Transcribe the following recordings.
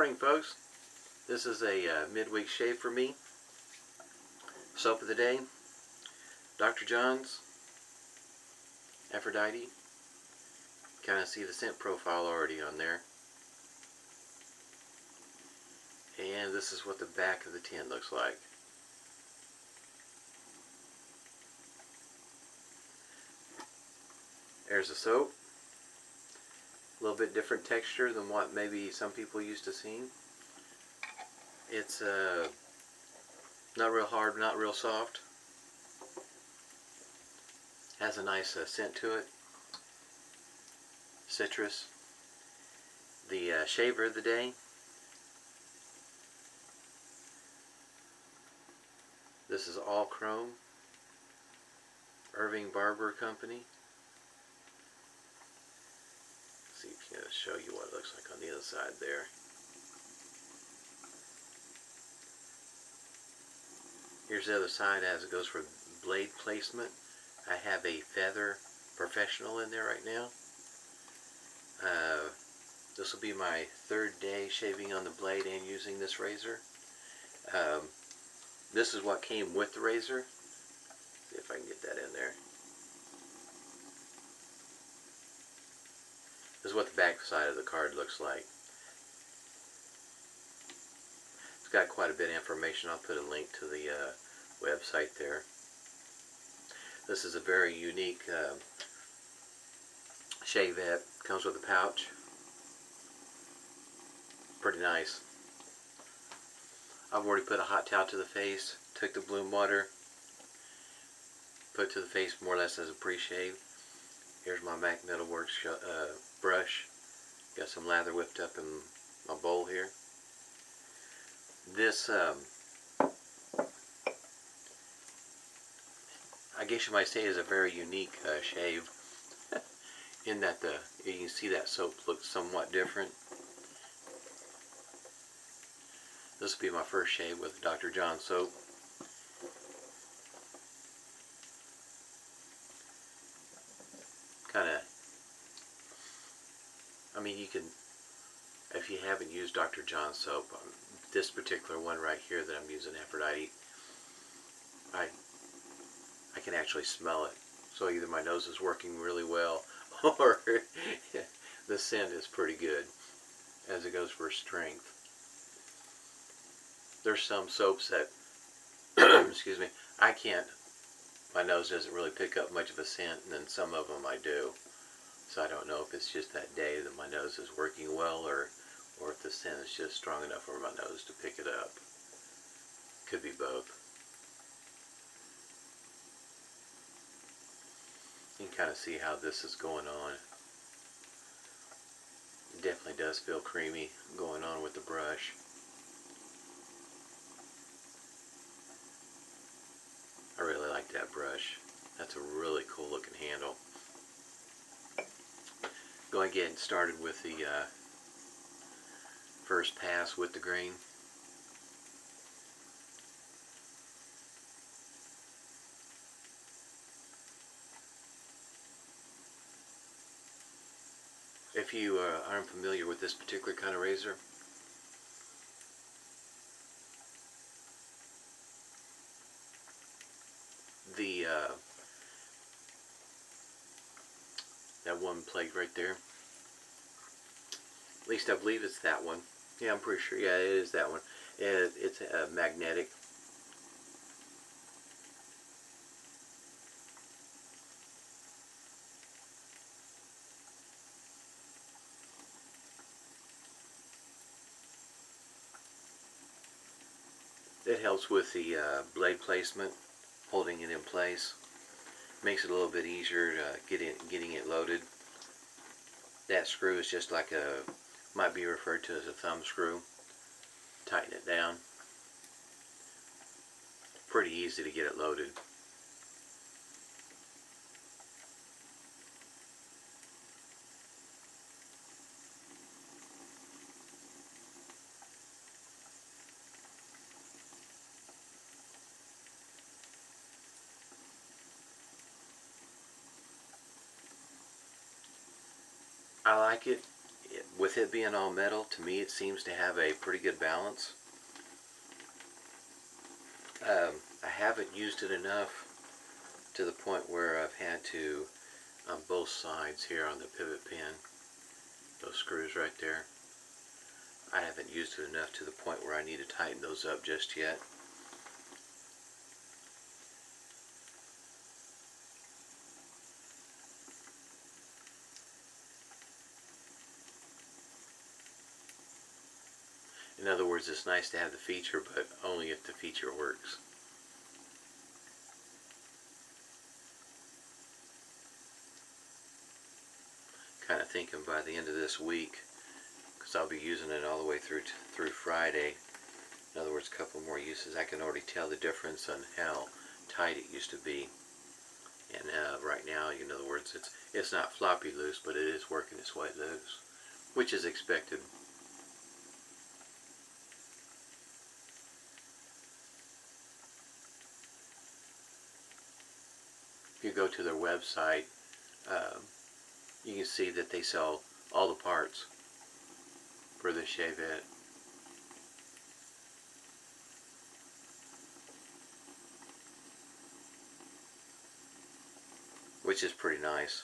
morning, folks. This is a midweek shave for me. Soap of the day, Dr. John's Aphrodite. Kind of see the scent profile already on there. And this is what the back of the tin looks like. There's the soap. A little bit different texture than what maybe some people used to seeing. It's not real hard, not real soft. Has a nice scent to it. Citrus. The shaver of the day. This is all chrome. Irving Barber Company. See if I can show you what it looks like on the other side there. Here's the other side as it goes for blade placement. I have a Feather Professional in there right now. This will be my third day shaving on the blade and using this razor. This is what came with the razor. See if I can get that in there. This is what the back side of the card looks like. It's got quite a bit of information. I'll put a link to the website there. This is a very unique Shavette. Comes with a pouch. Pretty nice. I've already put a hot towel to the face. Took the bloom water. Put it to the face more or less as a pre-shave. Here's my MAC Metalworks brush. Got some lather whipped up in my bowl here. This, I guess you might say, is a very unique shave. In that you can see that soap looks somewhat different. This will be my first shave with Dr. John's soap. I mean, you can, if you haven't used Dr. John's soap, this particular one right here that I'm using, Aphrodite, I can actually smell it. So either my nose is working really well, or the scent is pretty good as it goes for strength. There's some soaps that, excuse me, I can't, my nose doesn't really pick up much of a scent, and then some of them I do. So I don't know if it's just that day that my nose is working well, or if the scent is just strong enough for my nose to pick it up. Could be both. You can kind of see how this is going on. It definitely does feel creamy going on with the brush. I really like that brush. That's a really cool looking handle. Go ahead and get started with the first pass with the grain. If you aren't familiar with this particular kind of razor, the that one plate right there, at least I believe it's that one. Yeah, I'm pretty sure. Yeah, it is that one. It's magnetic. It helps with the blade placement, holding it in place. Makes it a little bit easier getting it loaded. That screw is just like might be referred to as a thumb screw. Tighten it down. Pretty easy to get it loaded. I like it. with it being all metal, to me it seems to have a pretty good balance. I haven't used it enough to the point where I've had to, on both sides here on the pivot pin, those screws right there, I haven't used it enough to the point where I need to tighten those up just yet. In other words, it's nice to have the feature, but only if the feature works. Kind of thinking by the end of this week, because I'll be using it all the way through Friday. In other words, a couple more uses. I can already tell the difference on how tight it used to be, and right now, in other words, it's not floppy loose, but it is working its way loose, which is expected. If you go to their website, you can see that they sell all the parts for the Shavette. Which is pretty nice.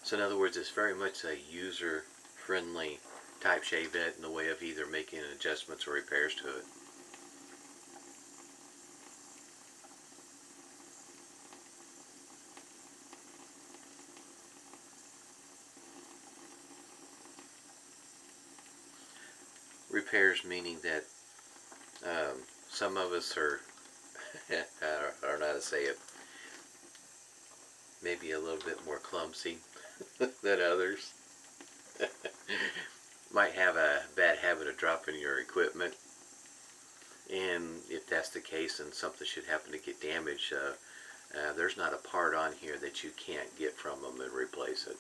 So in other words, it's very much a user-friendly type Shavette in the way of either making adjustments or repairs to it. Repairs meaning that some of us are, I don't know how to say it, maybe a little bit more clumsy than others. Might have a bad habit of dropping your equipment, and if that's the case and something should happen to get damaged, there's not a part on here that you can't get from them and replace it.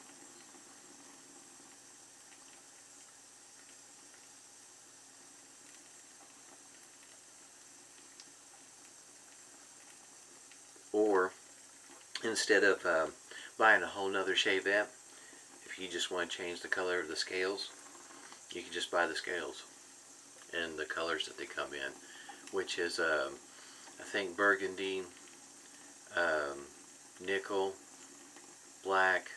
Or instead of buying a whole nother Shavette, if you just want to change the color of the scales, you can just buy the scales and the colors that they come in, which is I think burgundy, nickel, black,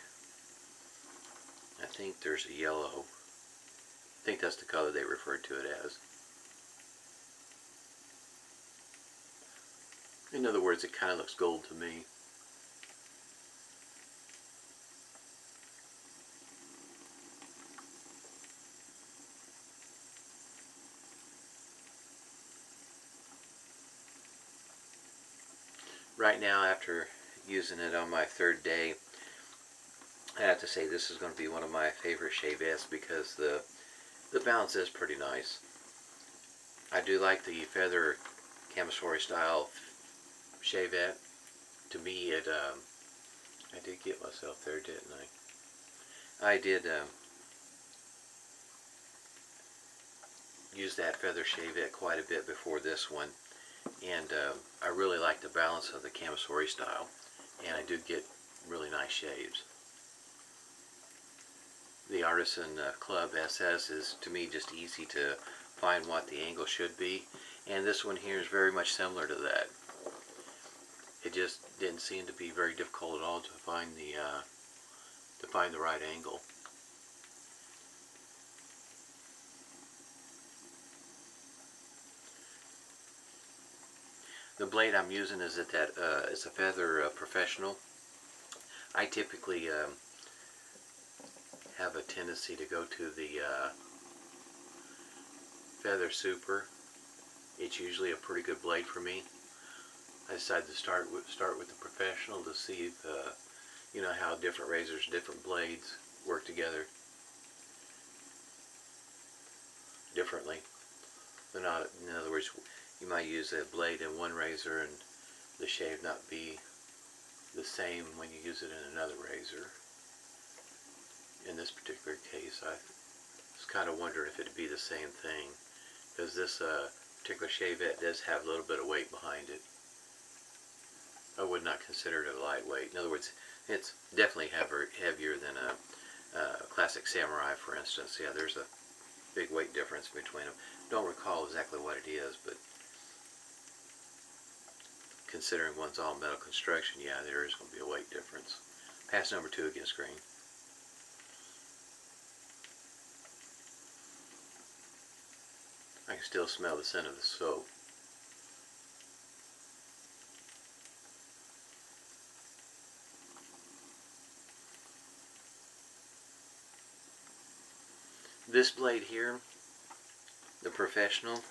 I think there's a yellow. I think that's the color they refer to it as. In other words, it kind of looks gold to me. Right now, after using it on my third day, I have to say this is going to be one of my favorite Shavettes because the balance is pretty nice. I do like the feather camisole style Shavette. To me, I did get myself there, didn't I? I did use that feather Shavette quite a bit before this one, and I really like the balance of the camisole style, and I do get really nice shaves. The Artisan Club SS is, to me, just easy to find what the angle should be, and this one here is very much similar to that. It just didn't seem to be very difficult at all to find the right angle. The blade I'm using is it's a Feather Professional. I typically have a tendency to go to the Feather Super. It's usually a pretty good blade for me. I decided to start with the Professional to see if, you know, how different razors, different blades work together differently. They're not, in other words, you might use a blade in one razor and the shave not be the same when you use it in another razor. In this particular case, I was kind of wondering if it'd be the same thing, because this particular Shavette does have a little bit of weight behind it. I would not consider it a lightweight. In other words, it's definitely heavier than a classic classic Samurai, for instance. Yeah, there's a big weight difference between them. Don't recall exactly what it is, but considering one's all metal construction, yeah, there is going to be a weight difference. Pass number 2 against green. I can still smell the scent of the soap. This blade here, the Professional,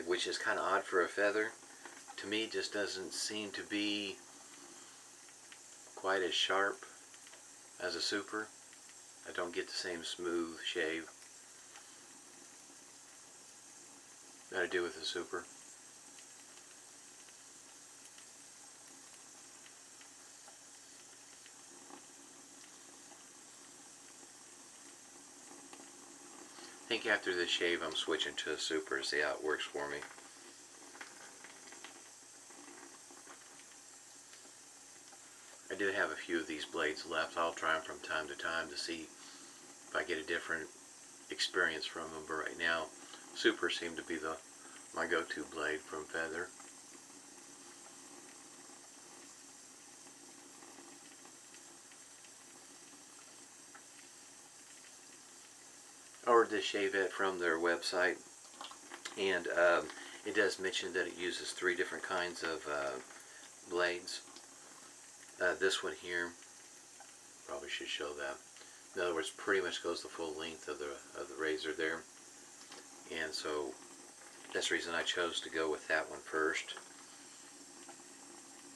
which is kind of odd for a feather, to me just doesn't seem to be quite as sharp as a super. I don't get the same smooth shave that I do with the super. I think after this shave I'm switching to a super to see how it works for me. I do have a few of these blades left. I'll try them from time to time to see if I get a different experience from them, but right now super seem to be my go-to blade from feather. I ordered this Shavette from their website, and it does mention that it uses 3 different kinds of blades. This one here, probably should show that. In other words, pretty much goes the full length of the razor there, and so that's the reason I chose to go with that one first.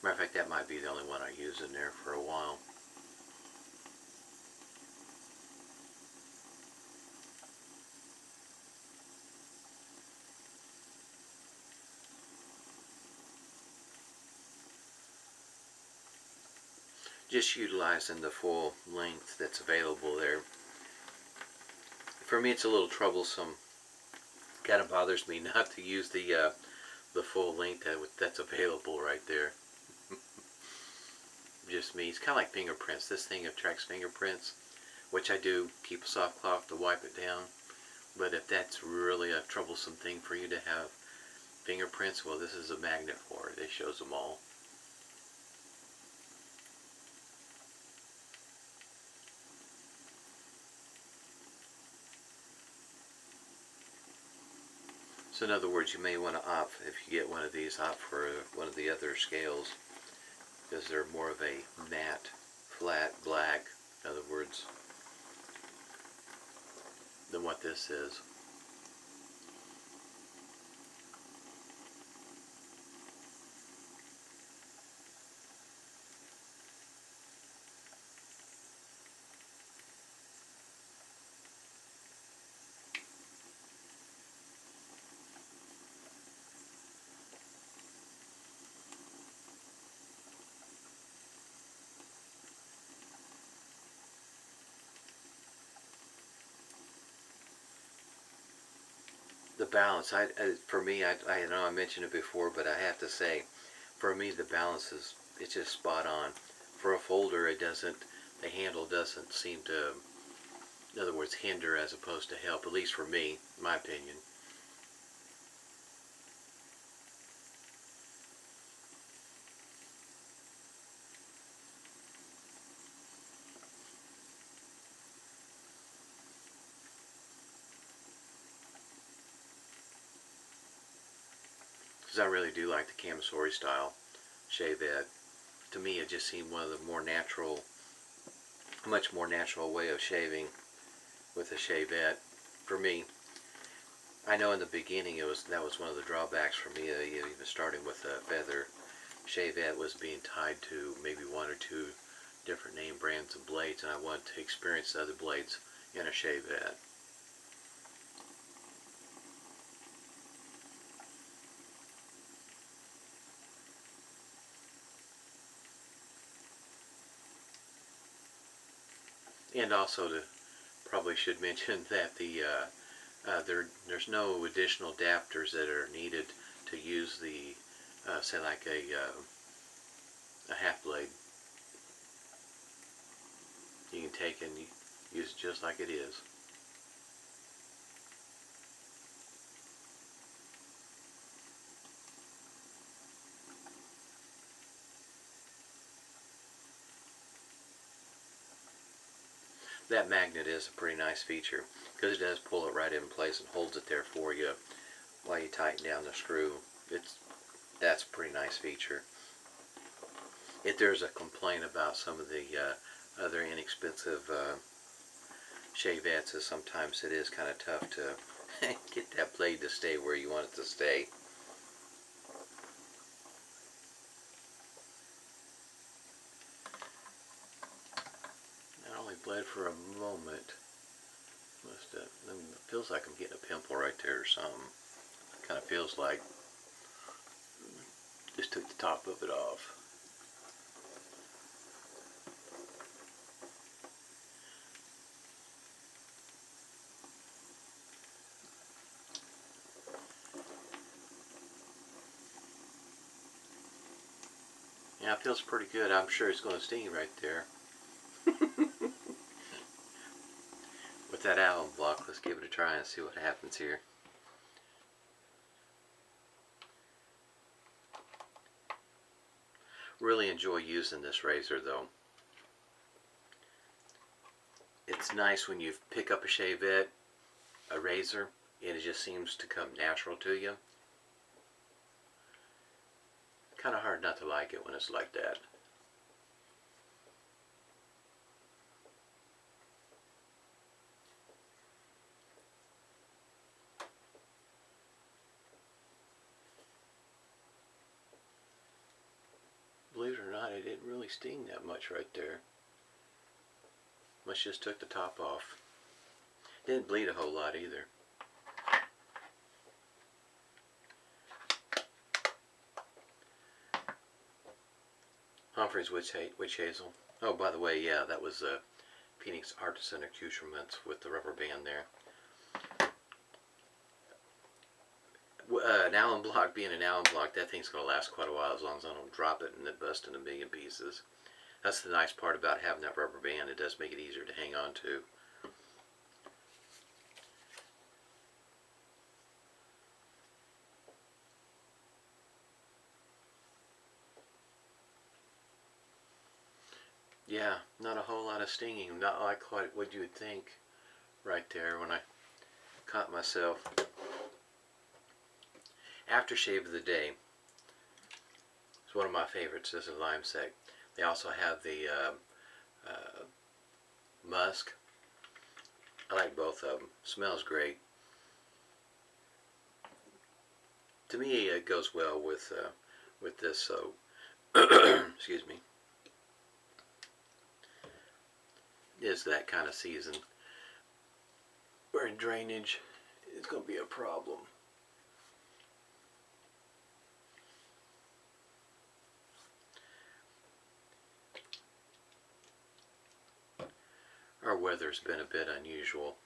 Matter of fact, that might be the only one I use in there for a while. Just utilizing the full length that's available there. For me, it's a little troublesome. Kind of bothers me not to use the full length that's available right there. Just me. It's kind of like fingerprints. This thing attracts fingerprints, which I do keep a soft cloth to wipe it down. But if that's really a troublesome thing for you to have fingerprints, well, this is a magnet for it. It shows them all. So in other words, you may want to opt, if you get one of these, opt for one of the other scales, because they're more of a matte, flat, black, in other words, than what this is. The balance, for me, I know I mentioned it before, but I have to say, for me, the balance it's just spot on. For a folder, the handle doesn't seem to, in other words, hinder as opposed to help, at least for me, my opinion. Because I really do like the Camisori style Shavette. To me, it just seemed one of the more natural, much more natural way of shaving with a Shavette. For me, I know in the beginning that was one of the drawbacks for me, even starting with a feather Shavette, was being tied to maybe 1 or 2 different name brands of blades, and I wanted to experience the other blades in a Shavette. And also, probably should mention that there's no additional adapters that are needed to use the say like a half blade. take and use it just like it is. That magnet is a pretty nice feature because it does pull it right in place and holds it there for you while you tighten down the screw. That's a pretty nice feature. If there's a complaint about some of the other inexpensive Shavettes, is sometimes it is kind of tough to get that blade to stay where you want it to stay. I only bled for a moment. It feels like I'm getting a pimple right there or something. Kind of feels like just took the top of it off. Yeah, it feels pretty good. I'm sure it's going to sting right there. With that alum block, let's give it a try and see what happens here. Really enjoy using this razor though. It's nice when you pick up a Shavette, a razor, and it just seems to come natural to you. Kind of hard not to like it when it's like that. Believe it or not, it didn't really sting that much right there. Much just took the top off. Didn't bleed a whole lot either. Humphrey's witch hazel. Oh, by the way, yeah, that was Phoenix Artisan accoutrements with the rubber band there. An alum block being an alum block, that thing's going to last quite a while as long as I don't drop it and it bust in a million pieces. That's the nice part about having that rubber band. It does make it easier to hang on to. Yeah, not a whole lot of stinging. Not like what you would think right there when I caught myself. Aftershave of the day. It's one of my favorites. This is Lime Sec. They also have the musk. I like both of them. Smells great. To me, it goes well with this. So, excuse me. It's that kind of season where drainage is going to be a problem. Our weather's been a bit unusual.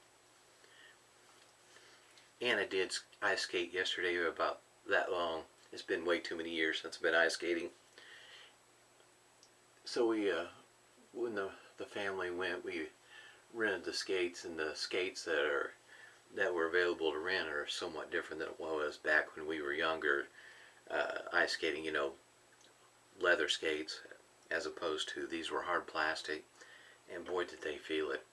And I did ice skate yesterday about that long. It's been way too many years since I've been ice skating. So we, when the family went, we rented the skates, and the skates that were available to rent are somewhat different than it was back when we were younger. Ice skating, you know, leather skates, as opposed to these were hard plastic. And boy, did they feel it.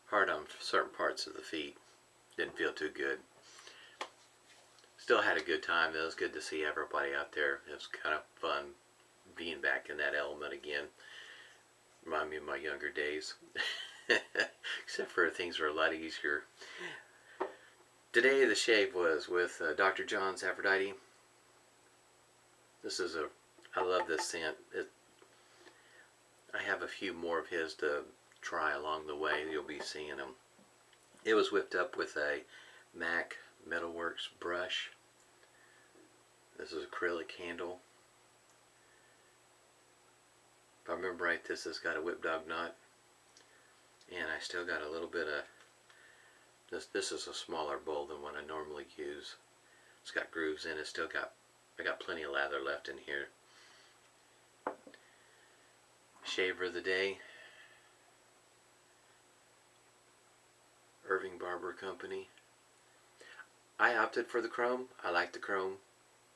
Hard on certain parts of the feet. Didn't feel too good. Still had a good time. It was good to see everybody out there. It was kind of fun being back in that element again. Remind me of my younger days. Except for things were a lot easier. Today the shave was with Dr. John's Aphrodite. This is I love this scent. I have a few more of his to try along the way. You'll be seeing them. It was whipped up with a MAC Metalworks brush. This is acrylic handle. If I remember right, this has got a whip dog knot. And I still got a little bit of, this is a smaller bowl than what I normally use. It's got grooves in it. I got plenty of lather left in here. Shaver of the day. Irving Barber Company. I opted for the chrome. I like the chrome.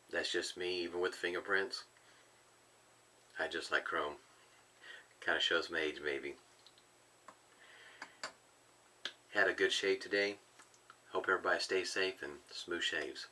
That's just me, even with fingerprints. I just like chrome. Kind of shows my age, maybe. Had a good shave today. Hope everybody stays safe and smooth shaves.